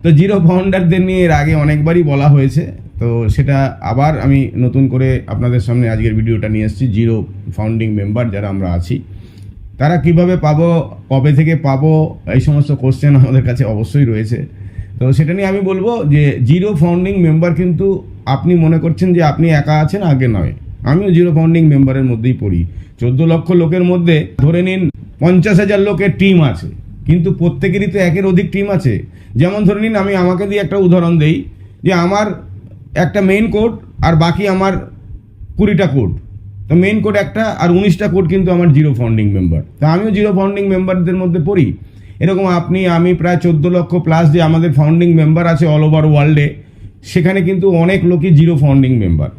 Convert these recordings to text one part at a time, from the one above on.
তো জিরো ফাউন্ডারদের নিয়ে এর আগে অনেকবারই বলা হয়েছে, তো সেটা আবার আমি নতুন করে আপনাদের সামনে আজকের ভিডিওটা নিয়ে এসেছি। জিরো ফাউন্ডিং মেম্বার যারা আমরা আছি তারা কিভাবে পাবো, কবে থেকে পাবো, এই সমস্ত কোশ্চেন আমাদের কাছে অবশ্যই রয়েছে। তো সেটা নিয়ে আমি বলবো যে জিরো ফাউন্ডিং মেম্বার কিন্তু আপনি মনে করছেন যে আপনি একা আছেন, আগে নয়। আমিও জিরো ফাউন্ডিং মেম্বারের মধ্যেই পড়ি। 14 লক্ষ লোকের মধ্যে ধরে নিন 50,000 লোকের টিম আছে, কিন্তু প্রত্যেকেরই তো একের অধিক টিম আছে। যেমন ধরে নিন আমি আমাকে দিয়ে একটা উদাহরণ দেই যে আমার একটা মেইন কোড আর বাকি আমার 20টা কোড, তো মেইন কোড একটা আর 19টা কোড কিন্তু আমার জিরো ফাউন্ডিং মেম্বার। তো আমিও জিরো ফাউন্ডিং মেম্বারদের মধ্যে পড়ি। এরকম আমি প্রায় 14 লক্ষ প্লাস যে আমাদের ফাউন্ডিং মেম্বার আছে অল ওভার ওয়ার্ল্ডে, সেখানে কিন্তু অনেক লোকই জিরো ফাউন্ডিং মেম্বার।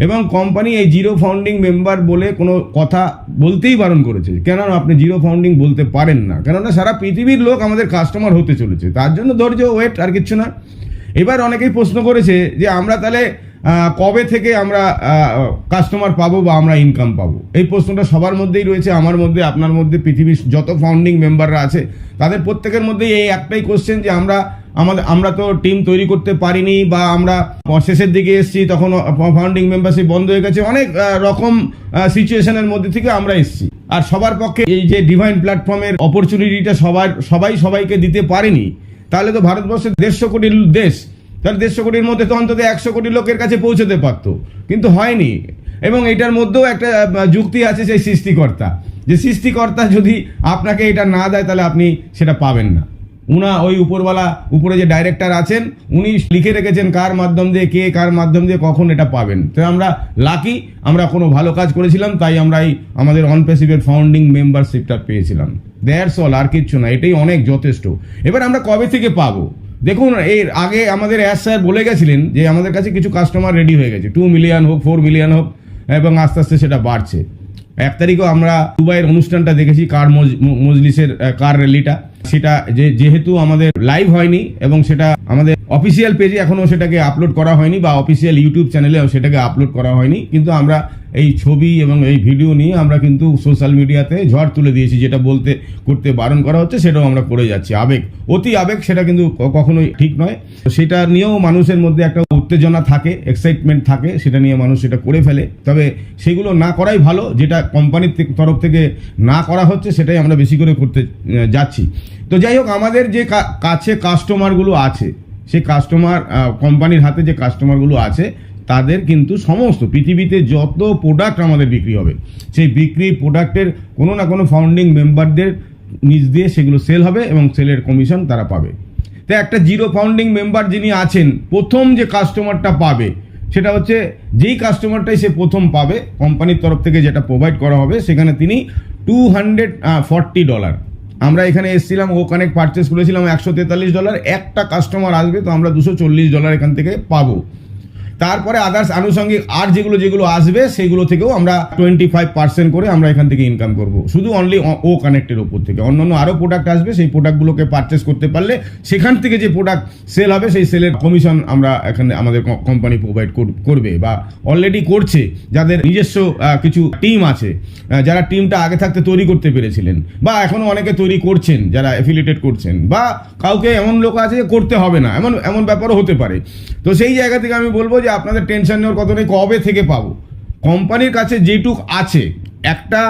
এবং কোম্পানি এই জিরো ফাউন্ডিং মেম্বার বলে কোনো কথা বলতেই বারণ করেছে। কেননা আপনি জিরো ফাউন্ডিং বলতে পারেন না, কেননা সারা পৃথিবীর লোক আমাদের কাস্টমার হতে চলেছে, তার জন্য ধৈর্য, ওয়েট, আর কিচ্ছু না। এবার অনেকেই প্রশ্ন করেছে যে আমরা তাহলে কবে থেকে আমরা কাস্টমার পাবো বা আমরা ইনকাম পাবো। এই প্রশ্নটা সবার মধ্যেই রয়েছে, আমার মধ্যে, আপনার মধ্যে, পৃথিবীর যত ফাউন্ডিং মেম্বাররা আছে তাদের প্রত্যেকের মধ্যেই এই একটাই কোশ্চেন যে আমরা তো টিম তৈরি করতে পারিনি, বা আমরা শেষের দিকে এসেছি, তখন ফাউন্ডিং মেম্বারশিপ বন্ধ হয়ে গেছে, অনেক রকম সিচুয়েশনের মধ্যে থেকে আমরা এসেছি। আর সবার পক্ষে এই যে ডিভাইন প্ল্যাটফর্মের অপরচুনিটিটা সবাইকে দিতে পারেনি। তাহলে তো ভারতবর্ষের 150 কোটির দেশ, তাহলে 150 কোটির মধ্যে তো অন্তত 100 কোটি লোকের কাছে পৌঁছতে পারত, কিন্তু হয়নি। এবং এটার মধ্যেও একটা যুক্তি আছে, সেই সৃষ্টিকর্তা যদি আপনাকে এটা না দেয় তাহলে আপনি সেটা পাবেন না। ওই উপরে যে ডাইরেক্টর আছেন উনি লিখে রেখেছেন কার মাধ্যম দিয়ে, কার মাধ্যম দিয়ে কখন এটা পাবেন। তো আমরা লাকি, আমরা কোনো ভালো কাজ করেছিলাম, তাই আমরা আমাদের অনপ্যাসিভের ফাউন্ডিং মেম্বারশিপটা পেয়েছিলাম। দ্যাটস অল, আর কিচ্ছু না, এটাই অনেক যথেষ্ট। এবার আমরা কবে থেকে পাবো? দেখুন, এর আগে আমাদের স্যার বলে গেছিলেন যে আমাদের কাছে কিছু কাস্টমার রেডি হয়ে গেছে, 2 মিলিয়ন হোক, 4 মিলিয়ন হোক, এবং আস্তে আস্তে সেটা বাড়ছে। 1 তারিখও আমরা দুবাইয়ের অনুষ্ঠানটা দেখেছি, কার মজলিসের কার র্যালিটা। সেটা যেহেতু আমাদের লাইভ হয়নি এবং সেটা আমাদের অফিসিয়াল পেজে এখনো সেটাকে আপলোড করা হয়নি, বা অফিসিয়াল ইউটিউব চ্যানেলেও সেটাকে আপলোড করা হয়নি, কিন্তু আমরা এই ছবি এবং এই ভিডিও নিয়ে আমরা কিন্তু সোশ্যাল মিডিয়াতে ঝড় তুলে দিয়েছি। যেটা করতে বারণ করা হচ্ছে সেটাও আমরা করে যাচ্ছি। অতি আবেগ, সেটা কিন্তু কখনোই ঠিক নয়। সেটা নিয়েও মানুষের মধ্যে একটা উত্তেজনা থাকে, এক্সাইটমেন্ট থাকে, সেটা নিয়ে মানুষ সেটা করে ফেলে। তবে সেগুলো না করাই ভালো। যেটা কোম্পানির তরফ থেকে না করা হচ্ছে সেটাই আমরা বেশি করে করতে যাচ্ছি। তো যাই হোক, আমাদের যে কাছে কাস্টমারগুলো আছে, সেই কাস্টমার কোম্পানির হাতে যে কাস্টমারগুলো আছে তাদের কিন্তু সমস্ত পৃথিবীতে যত প্রোডাক্ট আমাদের বিক্রি হবে, সেই বিক্রি প্রোডাক্টের কোনো না কোনো ফাউন্ডিং মেম্বারদের নিজ দিয়ে সেগুলো সেল হবে এবং সেলের কমিশন তারা পাবে। তো একটা জিরো ফাউন্ডিং মেম্বার যিনি আছেন, প্রথম যে কাস্টমারটা পাবে সেটা হচ্ছে, যেই কাস্টমারটাই সে প্রথম পাবে কোম্পানির তরফ থেকে যেটা প্রোভাইড করা হবে, সেখানে তিনি $240, আমরা এখানে এসেছিলাম, ও কানেক্ট পারচেস করেছিলাম $143, একটা কাস্টমার আসবে তো আমরা $240 এখান থেকে পাবো। তারপরে আদার্স আনুষঙ্গিক আর যেগুলো আসবে সেগুলো থেকেও আমরা 25% করে আমরা এখান থেকে ইনকাম করব, শুধু অনলি ও কানেক্টের ওপর থেকে। অন্যান্য আরও প্রোডাক্ট আসবে, সেই প্রোডাক্টগুলোকে পারচেস করতে পারলে সেখান থেকে যে প্রোডাক্ট সেল হবে সেই সেলের কমিশন আমরা এখানে আমাদের কোম্পানি প্রোভাইড করবে, বা অলরেডি করছে। যাদের নিজস্ব কিছু টিম আছে, যারা টিমটা আগে থাকতে তৈরি করতে পেরেছিলেন, বা এখনও অনেকে তৈরি করছেন যারা অ্যাফিলিয়েটেড করছেন, বা কাউকে এমন লোক আছে যে করতে হবে না, এমন ব্যাপারও হতে পারে। তো সেই জায়গা থেকে আমি বলবো যে আপনাদের টেনশন নেওয়ার কথা নেই, কবে থেকে পাবো। কোম্পানির কাছে যেটুক আছে, একটা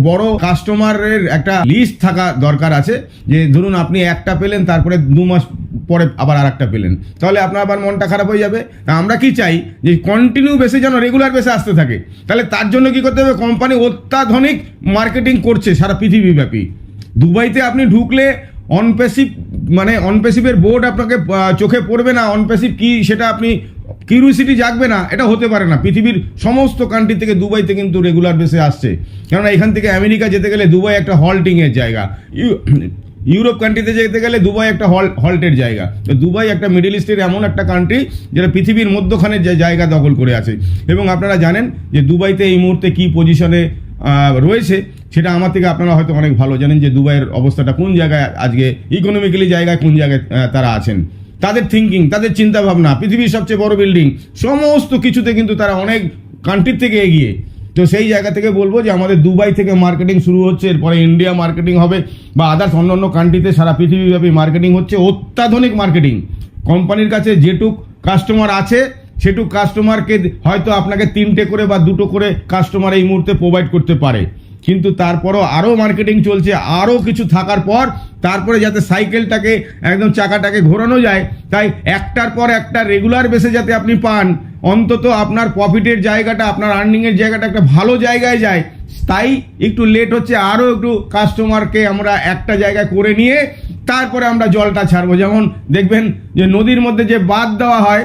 বড় কাস্টমারের একটা লিস্ট থাকা দরকার আছে, যে ধরুন আপনি একটা পেলেন, তারপরে 2 মাস পরে আবার আরেকটা পেলেন, তাহলে আপনার আবার মনটা খারাপ হয়ে যাবে। তা আমরা কি চাই যে কন্টিনিউ বেসে যেন রেগুলার বেসে আসতে থাকে। তাহলে তার জন্য কি করতে হবে, কোম্পানি অত্যাধুনিক মার্কেটিং করছে সারা পৃথিবীব্যাপী। দুবাইতে আপনি ঢুকলে অনপ্যাসিভের বোর্ড আপনাকে চোখে পড়বে না, অনপ্যাসিভ কি সেটা আপনি কিউরিওসিটি জাগবে না, এটা হতে পারে না। পৃথিবীর সমস্ত কান্ট্রি থেকে দুবাইতে কিন্তু রেগুলার বেসে আসছে, কেননা এখান থেকে আমেরিকা যেতে গেলে দুবাই একটা হল্টিংয়ের জায়গা, ইউরোপ কান্ট্রিতে যেতে গেলে দুবাই একটা হল্টের জায়গা। তো দুবাই একটা মিডল ইস্টের এমন একটা কান্ট্রি যেটা পৃথিবীর মধ্যখানের যে জায়গা দখল করে আছে। এবং আপনারা জানেন যে দুবাইতে এই মুহূর্তে কি পজিশনে রয়েছে, সেটা আমার থেকে আপনারা হয়তো অনেক ভালো জানেন যে দুবাইয়ের অবস্থাটা কোন জায়গায়, আজকে ইকোনমিক্যালি জায়গায় কোন জায়গায় তারা আছেন। তাদের থিঙ্কিং, তাদের চিন্তাভাবনা, পৃথিবীর সবচেয়ে বড় বিল্ডিং, সমস্ত কিছুতে কিন্তু তারা অনেক কান্ট্রির থেকে এগিয়ে। তো সেই জায়গা থেকে বলবো যে আমাদের দুবাই থেকে মার্কেটিং শুরু হচ্ছে, এরপরে ইন্ডিয়া মার্কেটিং হবে বা আদার্স অন্যান্য কান্ট্রিতে সারা পৃথিবীব্যাপী মার্কেটিং হচ্ছে, অত্যাধুনিক মার্কেটিং। কোম্পানির কাছে যেটুক কাস্টমার আছে সেটুক কাস্টমারকে হয়তো আপনাকে 3টে করে বা 2টো করে কাস্টমার এই মুহূর্তে প্রোভাইড করতে পারে, কিন্তু তারপরও আরও মার্কেটিং চলছে, আরও কিছু থাকার পর তারপরে যাতে সাইকেলটাকে একদম চাকাটাকে ঘোরানো যায়, তাই একটার পর একটা রেগুলার বেসে যাতে আপনি পান, অন্তত আপনার প্রফিটের জায়গাটা, আপনার আর্নিংয়ের জায়গাটা একটা ভালো জায়গায় যায়, তাই একটু লেট হচ্ছে। আরও একটু কাস্টমারকে আমরা একটা জায়গায় করে নিয়ে তারপরে আমরা জলটা ছাড়বো। যেমন দেখবেন যে নদীর মধ্যে যে বাঁধ দেওয়া হয়,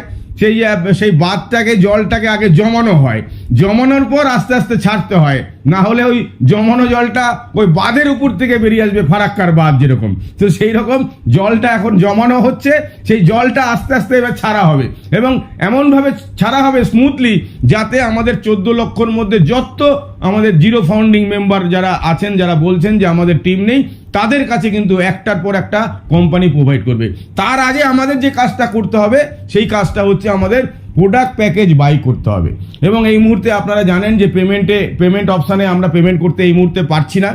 সেই বাঁধটাকে, জলটাকে আগে জমানো হয়, জমানোর পর আস্তে আস্তে ছাড়তে হয়, না হলে ওই জমানো জলটা ওই বাঁধের উপর থেকে বেরিয়ে আসবে, ফারাক্কার বাঁধ যেরকম। তো সেই রকম জলটা এখন জমানো হচ্ছে, সেই জলটা আস্তে আস্তে এবার ছাড়া হবে এবং এমনভাবে ছাড়া হবে স্মুথলি যাতে আমাদের 14 লক্ষর মধ্যে যত আমাদের জিরো ফাউন্ডিং মেম্বার যারা আছেন, যারা বলছেন যে আমাদের টিম নেই, তাদের কাছে কিন্তু একটার পর একটা কোম্পানি প্রোভাইড করবে। তার আগে আমাদের যে কাজটা করতে হবে সেই কাজটা হচ্ছে আমাদের প্রোডাক্ট প্যাকেজ বাই করতে হবে। এবং এই মুহূর্তে আপনারা জানেন যে পেমেন্ট অপশানে আমরা পেমেন্ট করতে এই মুহূর্তে পারছি না,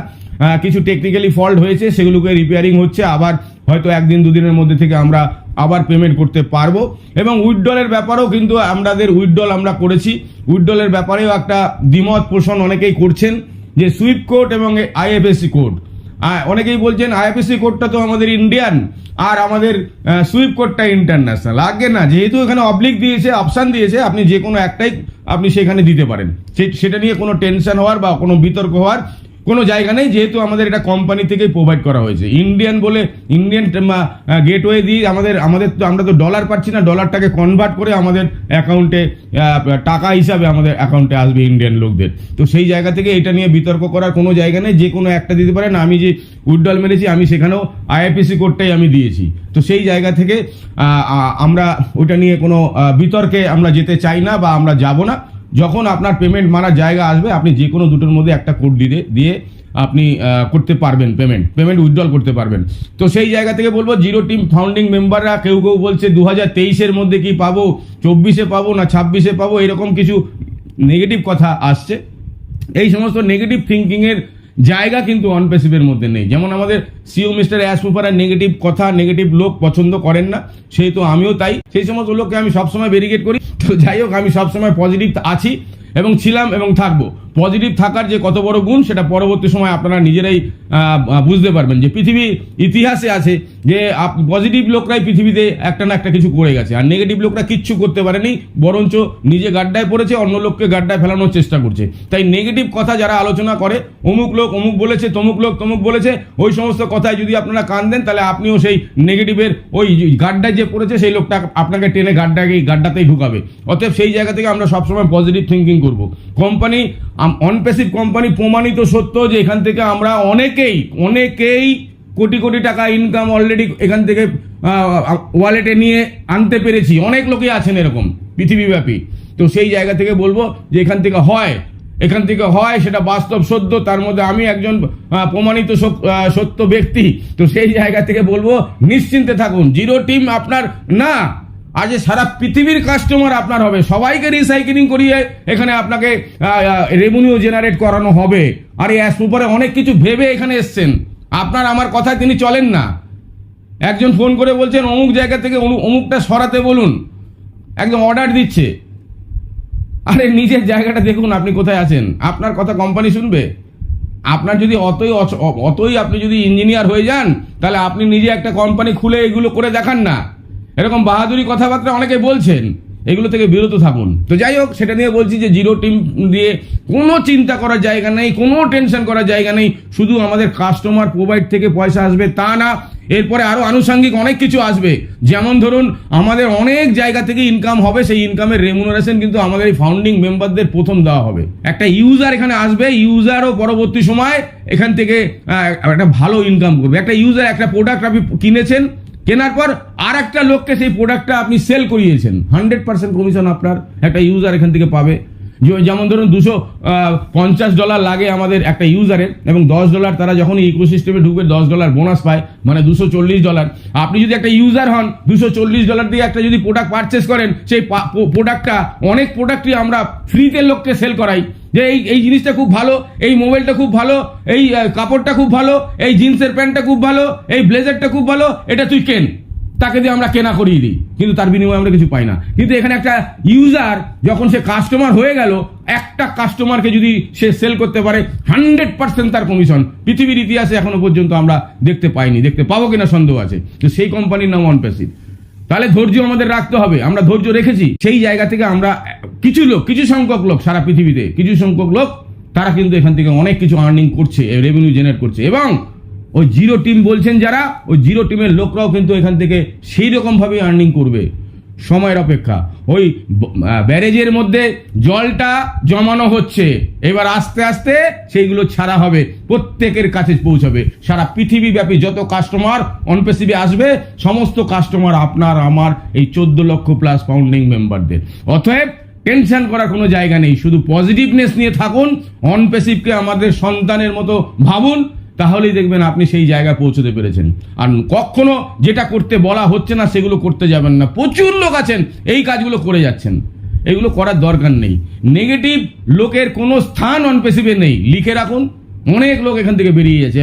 কিছু টেকনিক্যালি ফল্ট হয়েছে, সেগুলোকে রিপেয়ারিং হচ্ছে, আবার হয়তো 1-2 দিনের মধ্যে থেকে আমরা আবার পেমেন্ট করতে পারবো। এবং উইথড্রলের ব্যাপারেও কিন্তু আমাদের উইথড্রল আমরা করেছি, উইথড্রলের ব্যাপারেও একটা দ্বিমত পোষণ অনেকেই করছেন যে সুইফট কোড এবং আইএফএসসি কোড, অনেকেই বলছেন আইএফএসসি কোডটা তো আমাদের ইন্ডিয়ান আর আমাদের সুইফট কোডটা ইন্টারন্যাশনাল। আগে না, যেহেতু এখানে অবলিক দিয়েছে, অপশান দিয়েছে, আপনি যে কোনো একটাই আপনি সেখানে দিতে পারেন, সেটা নিয়ে কোনো টেনশন হওয়ার বা কোনো বিতর্ক হওয়ার কোনো জায়গা নেই, যেহেতু আমাদের এটা কোম্পানি থেকেই প্রোভাইড করা হয়েছে। ইন্ডিয়ান বলে ইন্ডিয়ান গেটওয়ে দিয়ে আমরা তো ডলার পাচ্ছি না, ডলারটাকে কনভার্ট করে আমাদের অ্যাকাউন্টে টাকা হিসাবে আমাদের অ্যাকাউন্টে আসবে ইন্ডিয়ান লোকদের। তো সেই জায়গা থেকে এটা নিয়ে বিতর্ক করার কোনো জায়গা নেই, যে কোনো একটা দিতে পারেন। আমি যে উইথড্রল মেরেছি আমি সেখানেও আইএফএসসি কোডটাই আমি দিয়েছি। তো সেই জায়গা থেকে আমরা ওইটা নিয়ে কোনো বিতর্কে আমরা যেতে চাই না বা আমরা যাব না। যখন আপনার পেমেন্ট মারার জায়গা আসবে, আপনি যে কোনো দুটোর মধ্যে একটা কোড দিয়ে আপনি করতে পারবেন, পেমেন্ট উইথড্রল করতে পারবেন। তো সেই জায়গা থেকে বলবো জিরো টিম ফাউন্ডিং মেম্বাররা কেউ বলছে 2023-এর মধ্যে কি পাবো, 24-এ পাবো না 26-এ পাবো, এরকম কিছু নেগেটিভ কথা আসছে। এই সমস্ত নেগেটিভ থিঙ্কিংয়ের জায়গা কিন্তু অনপ্যাসিভের মধ্যে নেই। যেমন আমাদের সিও মিস্টার অ্যাসুপারা নেগেটিভ কথা, নেগেটিভ লোক পছন্দ করেন না, সেই তো আমিও তাই, সেই সমস্ত লোককে আমি সবসময় ব্যারিকেড করি। তো যাই হোক, আমি সবসময় পজিটিভ আছি এবং ছিলাম এবং থাকবো। পজিটিভ থাকার যে কত বড় গুণ সেটা পরবর্তী সময় আপনারা নিজেরাই বুঝতে পারবেন। যে পৃথিবীর ইতিহাসে আছে যে পজিটিভ লোকরাই পৃথিবীতে একটা না একটা কিছু করে গেছে, আর নেগেটিভ লোকরা কিচ্ছু করতে পারেনি, বরঞ্চ নিজে গাড্ডায় পড়েছে, অন্য লোককে গাড্ডায় ফেলানোর চেষ্টা করছে। তাই নেগেটিভ কথা যারা আলোচনা করে, অমুক লোক অমুক বলেছে, তমুক লোক তমুক বলেছে, ওই সমস্ত কথায় যদি আপনারা কান দেন, তাহলে আপনিও সেই নেগেটিভের ওই গাড্ডায় যে পড়েছে সেই লোকটা আপনাকে টেনে গাড্ডাতেই ঢুকাবে। অতএব সেই জায়গা থেকে আমরা সবসময় পজিটিভ থিঙ্কিং করবো। কোম্পানি অনপ্যাসিভ কোম্পানি প্রমাণিত সত্য যে এখান থেকে আমরা অনেকেই কোটি কোটি টাকা ইনকাম অলরেডি এখান থেকে ওয়ালেটে নিয়ে আনতে পেরেছি। অনেক লোকই আছেন এরকম পৃথিবীব্যাপী। তো সেই জায়গা থেকে বলবো যে এখান থেকে হয় সেটা বাস্তব সত্য, তার মধ্যে আমি একজন প্রমাণিত সত্য ব্যক্তি। তো সেই জায়গা থেকে বলবো নিশ্চিন্তে থাকুন, জিরো টিম আপনার না, আজ সারা পৃথিবীর কাস্টমার আপনার হবে, সবাইকে রিসাইকেলিং করিয়ে এখানে আপনাকে রেভিনিউ জেনারেট করানো হবে। আর এই উপরে অনেক কিছু ভেবে এখানে এসছেন, আপনার আমার কথায় তিনি চলেন না। একজন ফোন করে বলছেন অমুক জায়গা থেকে অমুকটা সরাতে বলুন, একদম অর্ডার দিচ্ছে। আরে নিজের জায়গাটা দেখুন আপনি কোথায় আছেন, আপনার কথা কোম্পানি শুনবে? আপনার যদি অতই আপনি যদি ইঞ্জিনিয়ার হয়ে যান, তাহলে আপনি নিজে একটা কোম্পানি খুলে এগুলো করে দেখান না। এরকম বাহাদুরি কথাবার্তা অনেকে বলছেন, এগুলো থেকে বিরত থাকুন। তো যাই হোক, সেটা নিয়ে বলছি যে জিরো টিম দিয়ে কোনো চিন্তা করার জায়গা নেই, কোনো টেনশন করার জায়গা নেই। শুধু আমাদের কাস্টমার প্রোভাইড থেকে পয়সা আসবে তা না, এরপরে আরও আনুষঙ্গিক অনেক কিছু আসবে। যেমন ধরুন আমাদের অনেক জায়গা থেকে ইনকাম হবে, সেই ইনকামের রেমুনারেশন কিন্তু আমাদের এই ফাউন্ডিং মেম্বারদের প্রথম দেওয়া হবে। একটা ইউজার এখানে আসবে, ইউজারও পরবর্তী সময় এখান থেকে একটা ভালো ইনকাম করবে। একটা ইউজার একটা প্রোডাক্ট আপনি কিনেছেন, কেনার পর আর একটা লোককে সেই প্রোডাক্টটা আপনি সেল করিয়েছেন, 100% কমিশন আপনার একটা ইউজার এখান থেকে পাবে। যেমন ধরুন $250 লাগে আমাদের একটা ইউজারের, এবং $10 তারা যখন ইকোসিস্টেমে ঢুকবে $10 বোনাস পায়, মানে $240। আপনি যদি একটা ইউজার হন, $240 দিয়ে একটা যদি প্রোডাক্ট পারচেস করেন, সেই প্রোডাক্টটা অনেক প্রোডাক্টই আমরা ফ্রিতে লোককে সেল করাই। যে এই এই জিনিসটা খুব ভালো, এই মোবাইলটা খুব ভালো, এই কাপড়টা খুব ভালো, এই জিন্সের প্যান্টটা খুব ভালো, এই ব্লেজারটা খুব ভালো, এটা তুই কেন। তাকে দিয়ে আমরা কেনা করিয়ে দিই, কিন্তু তার বিনিময়ে আমরা কিছু পাই না। কিন্তু এখানে একটা ইউজার যখন সে কাস্টমার হয়ে গেল, একটা কাস্টমারকে যদি সে সেল করতে পারে 100% তার কমিশন। পৃথিবীর ইতিহাসে এখনো পর্যন্ত আমরা দেখতে পাইনি, দেখতে পাবো কিনা সন্দেহ আছে। তো সেই কোম্পানির নাম OnePassive। তাহলে ধৈর্য আমাদের রাখতে হবে, আমরা ধৈর্য রেখেছি। সেই জায়গা থেকে আমরা কিছু সংখ্যক লোক, সারা পৃথিবীতে কিছু সংখ্যক লোক, তারা কিন্তু এখান থেকে অনেক কিছু আর্নিং করছে, রেভিনিউ জেনারেট করছে। এবং ওই জিরো টিম বলছেন যারা, ওই জিরো টিমের লোকরাও কিন্তু এখান থেকে সেই রকম ভাবে আর্নিং করবে। সময়ের অপেক্ষা। ওই ব্যারেজের মধ্যে জলটা জমানো হচ্ছে, এবার আস্তে আস্তে সেইগুলো ছাড়া হবে, প্রত্যেকের কাছে পৌঁছাবে। সারা পৃথিবী ব্যাপী যত কাস্টমার OnePassive আসবে, সমস্ত কাস্টমার আপনার আমার এই 14 লক্ষ প্লাস ফাউন্ডিং মেম্বারদের। অতএব টেনশন করার কোনো জায়গা নেই, শুধু পজিটিভনেস নিয়ে থাকুন। OnePassive-কে আমাদের সন্তানের মতো ভাবুন, তাহলেই দেখবেন আপনি সেই জায়গায় পৌঁছতে পেরেছেন। আর কখনো যেটা করতে বলা হচ্ছে না সেগুলো করতে যাবেন না। প্রচুর লোক আছেন এই কাজগুলো করে যাচ্ছেন, এগুলো করার দরকার নেই। নেগেটিভ লোকের কোনো স্থান OnePassive-এ নেই, লিখে রাখুন। অনেক লোক এখান থেকে বেরিয়ে যাচ্ছে,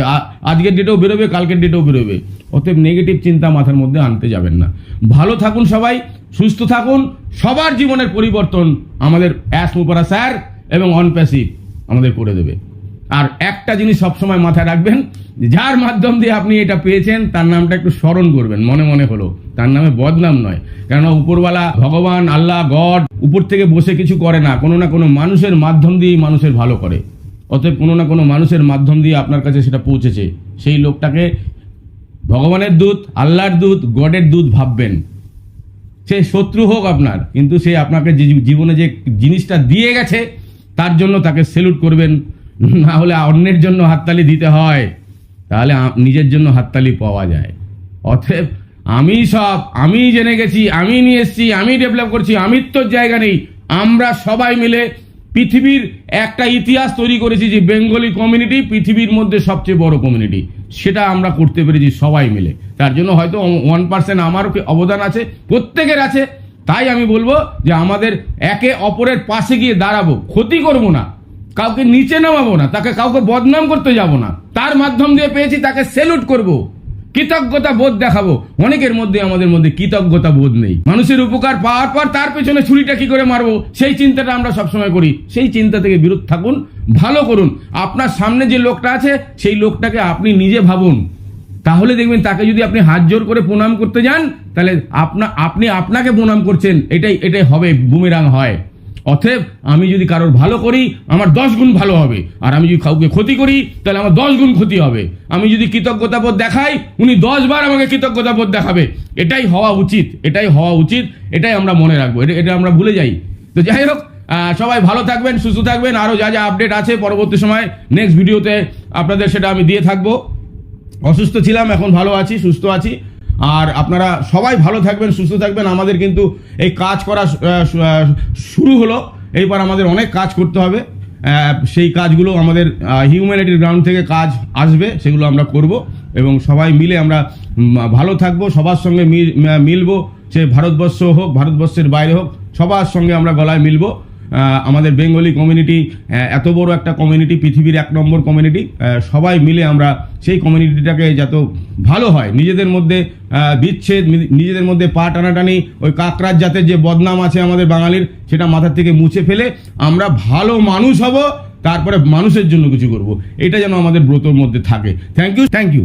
আজকের ডেটেও বেরোবে, কালকের ডেটেও বেরোবে। অতএব নেগেটিভ চিন্তা মাথার মধ্যে আনতে যাবেন না। ভালো থাকুন সবাই, সুস্থ থাকুন। সবার জীবনের পরিবর্তন আমাদের অ্যাশ মুপারা স্যার এবং OnePassive আমাদের করে দেবে। আর একটা জিনিস সবসময় মাথায় রাখবেন, যার মাধ্যম দিয়ে আপনি এটা পেয়েছেন তার নামটা একটু স্মরণ করবেন, মনে মনে হলো, তার নামে বদনাম নয়। কেননা উপরওয়ালা ভগবান আল্লাহ গড উপর থেকে বসে কিছু করে না, কোনো না কোনো মানুষের মাধ্যম দিয়েই মানুষের ভালো করে। অতএব কোনো না কোনো মানুষের মাধ্যম দিয়ে আপনার কাছে সেটা পৌঁছেছে, সেই লোকটাকে ভগবানের দূত, আল্লাহর দূত, গডের দূত ভাববেন। সে শত্রু হোক আপনার, কিন্তু সে আপনাকে জীবনে যে জিনিসটা দিয়ে গেছে তার জন্য তাকে সেলুট করবেন। না হলে অন্যের জন্য হাততালি দিতে হয়, তাহলে নিজের জন্য হাততালি পাওয়া যায়। অতএব আমি জেনে গেছি, আমি নিয়ে এসেছি, আমি ডেভেলপ করছি, আমিত্বর জায়গা নেই। আমরা সবাই মিলে পৃথিবীর একটা ইতিহাস তৈরি করেছি যে বেঙ্গলি কমিউনিটি পৃথিবীর মধ্যে সবচেয়ে বড় কমিউনিটি, সেটা আমরা করতে পেরেছি সবাই মিলে। তার জন্য হয়তো 1% আমারও অবদান আছে, প্রত্যেকের আছে। তাই আমি বলবো যে আমাদের একে অপরের পাশে গিয়ে দাঁড়াবো, ক্ষতি করবো না, কাউকে নিচে নামাবো না, তাকে কাউকে বদনাম করতে যাব না। তার মাধ্যম দিয়ে পেয়েছি তাকে সেলুট করব, কৃতজ্ঞতা বোধ দেখাবো। অনেকের মধ্যে আমাদের মধ্যে কৃতজ্ঞতা বোধ নেই। মানুষের উপকার পাওয়ার পর তার পেছনে ছুরিটা কি করে মারবো সেই চিন্তাটা আমরা সবসময় করি। সেই চিন্তা থেকে বিরত থাকুন, ভালো করুন। আপনার সামনে যে লোকটা আছে সেই লোকটাকে আপনি নিজে ভাবুন, তাহলে দেখবেন তাকে যদি আপনি হাত জোর করে প্রণাম করতে যান, তাহলে আপনি আপনাকে প্রণাম করছেন, এটাই হবে, বুমেরাং হয়। অতএব আমি যদি কারোর ভালো করি আমার 10 গুণ ভালো হবে, আর আমি যদি কাউকে ক্ষতি করি তাহলে আমার 10 গুণ ক্ষতি হবে। আমি যদি কৃতজ্ঞতাবোধ দেখাই, উনি 10 বার আমাকে কৃতজ্ঞতাবোধ দেখাবে। এটাই হওয়া উচিত, এটাই আমরা মনে রাখবো, এটা আমরা ভুলে যাই। তো যাই হোক, সবাই ভালো থাকবেন, সুস্থ থাকবেন। আরও যা যা আপডেট আছে পরবর্তী সময় নেক্সট ভিডিওতে আপনাদের সেটা আমি দিয়ে থাকবো। অসুস্থ ছিলাম, এখন ভালো আছি, সুস্থ আছি। আর আপনারা সবাই ভালো থাকবেন, সুস্থ থাকবেন। আমাদের কিন্তু এই কাজ করা শুরু হলো, এইবার আমাদের অনেক কাজ করতে হবে। সেই কাজগুলো আমাদের হিউম্যানিটির গ্রাউন্ড থেকে কাজ আসবে, সেগুলো আমরা করব এবং সবাই মিলে আমরা ভালো থাকবো, সবার সঙ্গে মিলবো। সে ভারতবর্ষ হোক, ভারতবর্ষের বাইরে হোক, সবার সঙ্গে আমরা গলায় মিলবো। আমাদের বেঙ্গলি কমিউনিটি এত বড় একটা কমিউনিটি, পৃথিবীর 1 নম্বর কমিউনিটি। সবাই মিলে আমরা সেই কমিউনিটিটাকে যত ভালো হয়, নিজেদের মধ্যে বিচ্ছেদ, নিজেদের মধ্যে পা টানাটানি, ওই কাকরাজ জাতের যে বদনাম আছে আমাদের বাঙালির, সেটা মাথার থেকে মুছে ফেলে আমরা ভালো মানুষ হব, তারপরে মানুষের জন্য কিছু করব। এটা যেন আমাদের ব্রতর মধ্যে থাকে। Thank you.